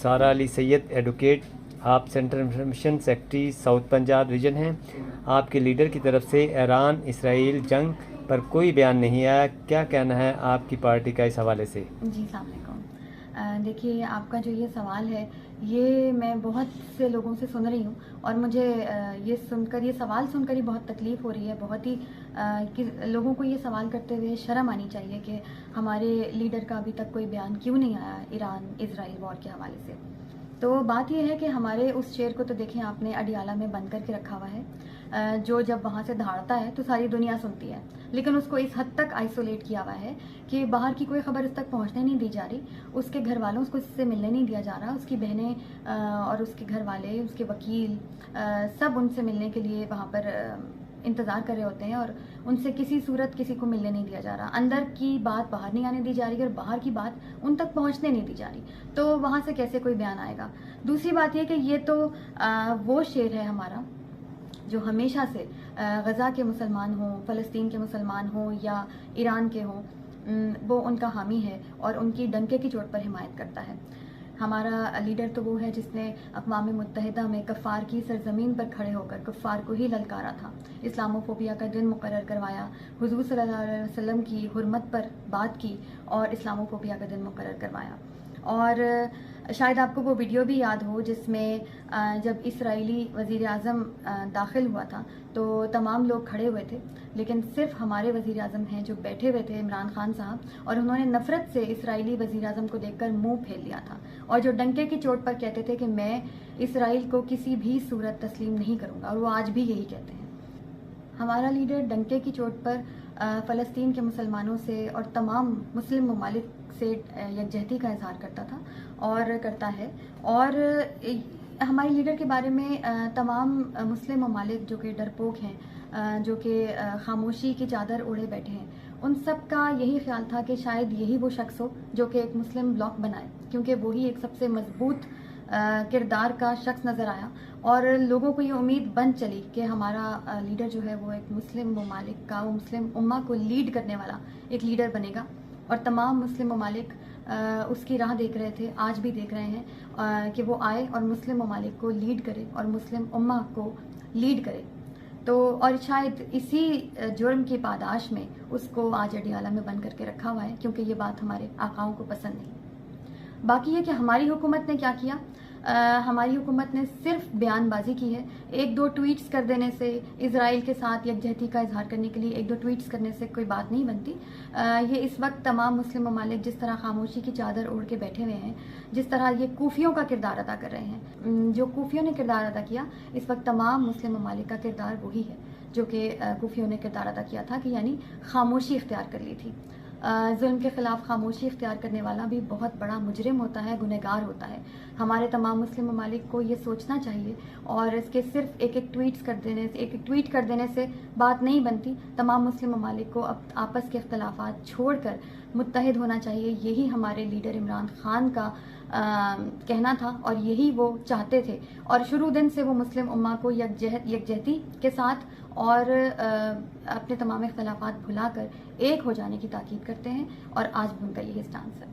سارا علی سید ایڈوکیٹ، آپ central information secretary south Punjab region ہیں. آپ کے لیڈر کی طرف سے ایران اسرائیل جنگ پر کوئی بیان نہیں آیا، کیا کہنا ہے آپ کی پارٹی کا اس حوالے سے؟ جی السلام علیکم. دیکھیے آپ کا جو یہ سوال ہے یہ میں بہت سے لوگوں سے سن رہی ہوں اور مجھے یہ سوال سن کر ہی بہت تکلیف ہو رہی ہے. بہت ہی لوگوں کو یہ سوال کرتے ہوئے شرم آنی چاہیے کہ ہمارے لیڈر کا ابھی تک کوئی بیان کیوں نہیں آیا ایران اسرائیل وار کے حوالے سے. تو بات یہ ہے کہ ہمارے اس شیر کو تو دیکھیں آپ نے اڈیالہ میں بند کر کے رکھا ہوا ہے، جو جب وہاں سے دھاڑتا ہے تو ساری دنیا سنتی ہے، لیکن اس کو اس حد تک آئسولیٹ کیا ہوا ہے کہ باہر کی کوئی خبر اس تک پہنچنے نہیں دی جا رہی. اس کے گھر والوں اس کو اس سے ملنے نہیں دیا جا رہا. اس کی بہنیں اور اس کے گھر والے، اس کے وکیل سب ان سے ملنے کے لیے وہاں پر انتظار کر رہے ہوتے ہیں اور ان سے کسی صورت کسی کو ملنے نہیں دیا جا رہا. اندر کی بات باہر نہیں آنے دی جا رہی اور باہر کی بات ان تک پہنچنے نہیں دی جا رہی. تو وہاں سے کیسے کوئی بیان آئے گا؟ دوسری بات یہ کہ یہ تو وہ شعر ہے ہمارا جو ہمیشہ سے غزہ کے مسلمان ہوں، فلسطین کے مسلمان ہوں یا ایران کے ہوں، وہ ان کا حامی ہے اور ان کی ڈنکے کی چوٹ پر حمایت کرتا ہے. ہمارا لیڈر تو وہ ہے جس نے اقوام متحدہ میں کفار کی سرزمین پر کھڑے ہو کر کفار کو ہی للکارا تھا، اسلاموفوبیا کا دن مقرر کروایا، حضور صلی اللہ علیہ وسلم کی حرمت پر بات کی اور اسلاموفوبیا کا دن مقرر کروایا. اور شاید آپ کو وہ ویڈیو بھی یاد ہو جس میں جب اسرائیلی وزیر اعظم داخل ہوا تھا تو تمام لوگ کھڑے ہوئے تھے، لیکن صرف ہمارے وزیر اعظم ہیں جو بیٹھے ہوئے تھے، عمران خان صاحب، اور انہوں نے نفرت سے اسرائیلی وزیر اعظم کو دیکھ کر منہ پھیر لیا تھا اور جو ڈنکے کی چوٹ پر کہتے تھے کہ میں اسرائیل کو کسی بھی صورت تسلیم نہیں کروں گا، اور وہ آج بھی یہی کہتے ہیں. ہمارا لیڈر ڈنکے کی چوٹ پر فلسطین کے مسلمانوں سے اور تمام مسلم ممالک سے یکجہتی کا اظہار کرتا تھا اور کرتا ہے. اور ہمارے لیڈر کے بارے میں تمام مسلم ممالک جو کہ ڈرپوک ہیں، جو کہ خاموشی کی چادر اوڑھے بیٹھے ہیں، ان سب کا یہی خیال تھا کہ شاید یہی وہ شخص ہو جو کہ ایک مسلم بلاک بنائے، کیونکہ وہی ایک سب سے مضبوط کردار کا شخص نظر آیا اور لوگوں کو یہ امید بن چلی کہ ہمارا لیڈر جو ہے وہ ایک مسلم ممالک کا، وہ مسلم امہ کو لیڈ کرنے والا ایک لیڈر بنے گا. اور تمام مسلم ممالک اس کی راہ دیکھ رہے تھے، آج بھی دیکھ رہے ہیں کہ وہ آئے اور مسلم ممالک کو لیڈ کرے اور مسلم امہ کو لیڈ کرے. تو اور شاید اسی جرم کی پاداش میں اس کو آج اڈیالہ میں بند کر کے رکھا ہوا ہے، کیونکہ یہ بات ہمارے آقاؤں کو پسند نہیں. باقی یہ کہ ہماری حکومت نے کیا کیا، ہماری حکومت نے صرف بیان بازی کی ہے. ایک دو ٹویٹس کر دینے سے، اسرائیل کے ساتھ یکجہتی کا اظہار کرنے کے لیے ایک دو ٹویٹس کرنے سے کوئی بات نہیں بنتی. یہ اس وقت تمام مسلم ممالک جس طرح خاموشی کی چادر اوڑھ کے بیٹھے ہوئے ہیں، جس طرح یہ کوفیوں کا کردار ادا کر رہے ہیں، جو کوفیوں نے کردار ادا کیا، اس وقت تمام مسلم ممالک کا کردار وہی ہے جو کہ کوفیوں نے کردار ادا کیا تھا، کہ یعنی خاموشی اختیار کر لی تھی. ظلم کے خلاف خاموشی اختیار کرنے والا بھی بہت بڑا مجرم ہوتا ہے، گنہگار ہوتا ہے. ہمارے تمام مسلم ممالک کو یہ سوچنا چاہیے اور اس کے صرف ایک ایک ٹویٹ کر دینے سے بات نہیں بنتی. تمام مسلم ممالک کو اب آپس کے اختلافات چھوڑ کر متحد ہونا چاہیے. یہی ہمارے لیڈر عمران خان کا کہنا تھا اور یہی وہ چاہتے تھے، اور شروع دن سے وہ مسلم امہ کو یکجہتی کے ساتھ اور اپنے تمام اختلافات بھلا کر ایک ہو جانے کی تاکید کرتے ہیں، اور آج بھی ان کا یہی اسٹانس ہے.